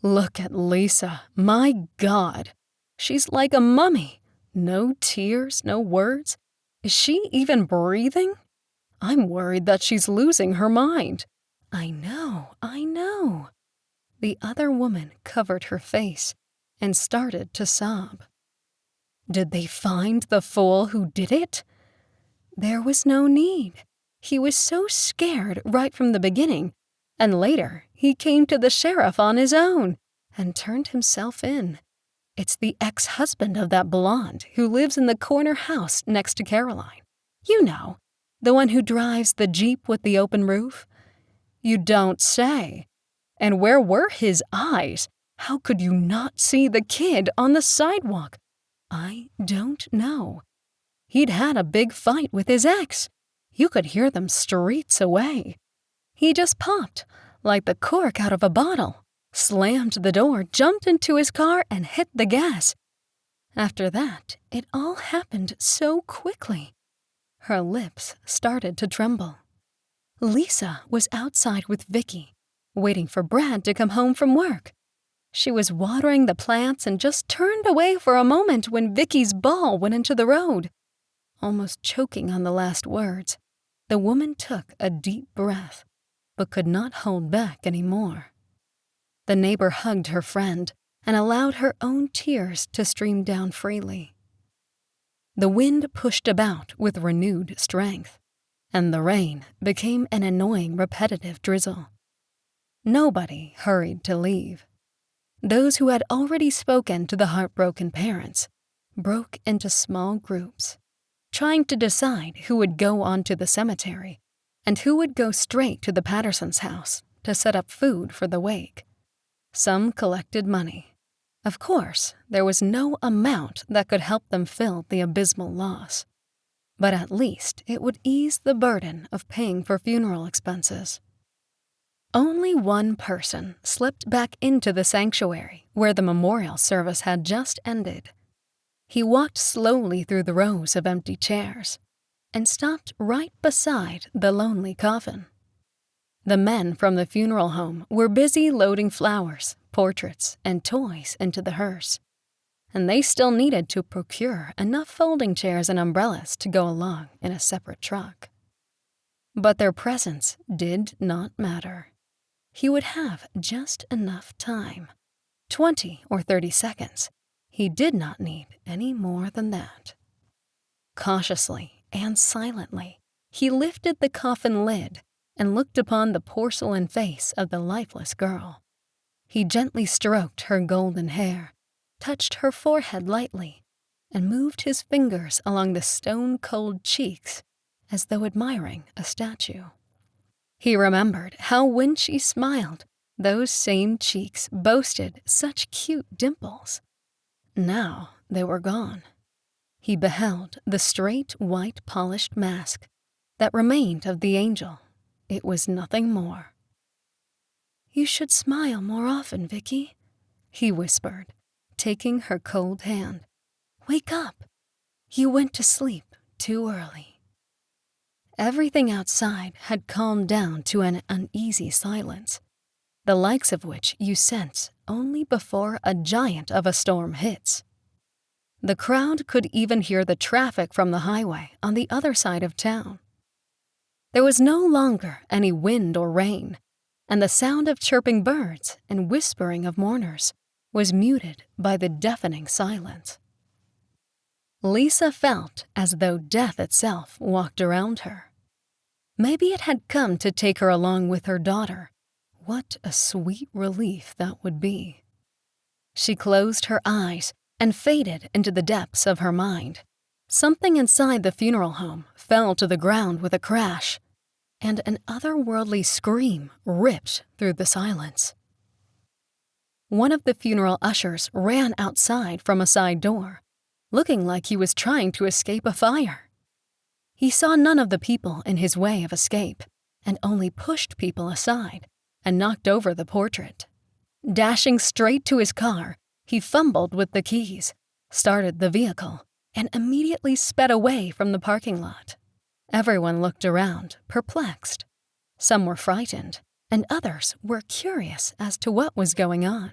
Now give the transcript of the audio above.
Look at Lisa. My God. She's like a mummy. No tears, no words. Is she even breathing? I'm worried that she's losing her mind. I know. The other woman covered her face and started to sob. Did they find the fool who did it? There was no need. He was so scared right from the beginning, and later he came to the sheriff on his own and turned himself in. It's the ex-husband of that blonde who lives in the corner house next to Caroline. You know, the one who drives the Jeep with the open roof. You don't say. And where were his eyes? How could you not see the kid on the sidewalk? I don't know. He'd had a big fight with his ex. You could hear them streets away. He just popped, like the cork out of a bottle, slammed the door, jumped into his car, and hit the gas. After that, it all happened so quickly. Her lips started to tremble. Lisa was outside with Vicky, waiting for Brad to come home from work. She was watering the plants and just turned away for a moment when Vicky's ball went into the road. Almost choking on the last words, the woman took a deep breath, but could not hold back anymore. The neighbor hugged her friend and allowed her own tears to stream down freely. The wind pushed about with renewed strength, and the rain became an annoying repetitive drizzle. Nobody hurried to leave. Those who had already spoken to the heartbroken parents broke into small groups, trying to decide who would go on to the cemetery and who would go straight to the Pattersons' house to set up food for the wake. Some collected money. Of course, there was no amount that could help them fill the abysmal loss, but at least it would ease the burden of paying for funeral expenses. Only one person slipped back into the sanctuary where the memorial service had just ended. He walked slowly through the rows of empty chairs and stopped right beside the lonely coffin. The men from the funeral home were busy loading flowers, portraits, and toys into the hearse, and they still needed to procure enough folding chairs and umbrellas to go along in a separate truck. But their presence did not matter. He would have just enough time, 20 or 30 seconds. He did not need any more than that. Cautiously and silently, he lifted the coffin lid and looked upon the porcelain face of the lifeless girl. He gently stroked her golden hair, touched her forehead lightly, and moved his fingers along the stone-cold cheeks as though admiring a statue. He remembered how when she smiled, those same cheeks boasted such cute dimples. Now they were gone. He beheld the straight, white, polished mask that remained of the angel. It was nothing more. "You should smile more often, Vicky," he whispered, taking her cold hand. "Wake up. You went to sleep too early." Everything outside had calmed down to an uneasy silence, the likes of which you sense only before a giant of a storm hits. The crowd could even hear the traffic from the highway on the other side of town. There was no longer any wind or rain, and the sound of chirping birds and whispering of mourners was muted by the deafening silence. Lisa felt as though death itself walked around her. Maybe it had come to take her along with her daughter. What a sweet relief that would be. She closed her eyes and faded into the depths of her mind. Something inside the funeral home fell to the ground with a crash, and an otherworldly scream ripped through the silence. One of the funeral ushers ran outside from a side door, looking like he was trying to escape a fire. He saw none of the people in his way of escape, and only pushed people aside and knocked over the portrait. Dashing straight to his car, he fumbled with the keys, started the vehicle, and immediately sped away from the parking lot. Everyone looked around, perplexed. Some were frightened, and others were curious as to what was going on.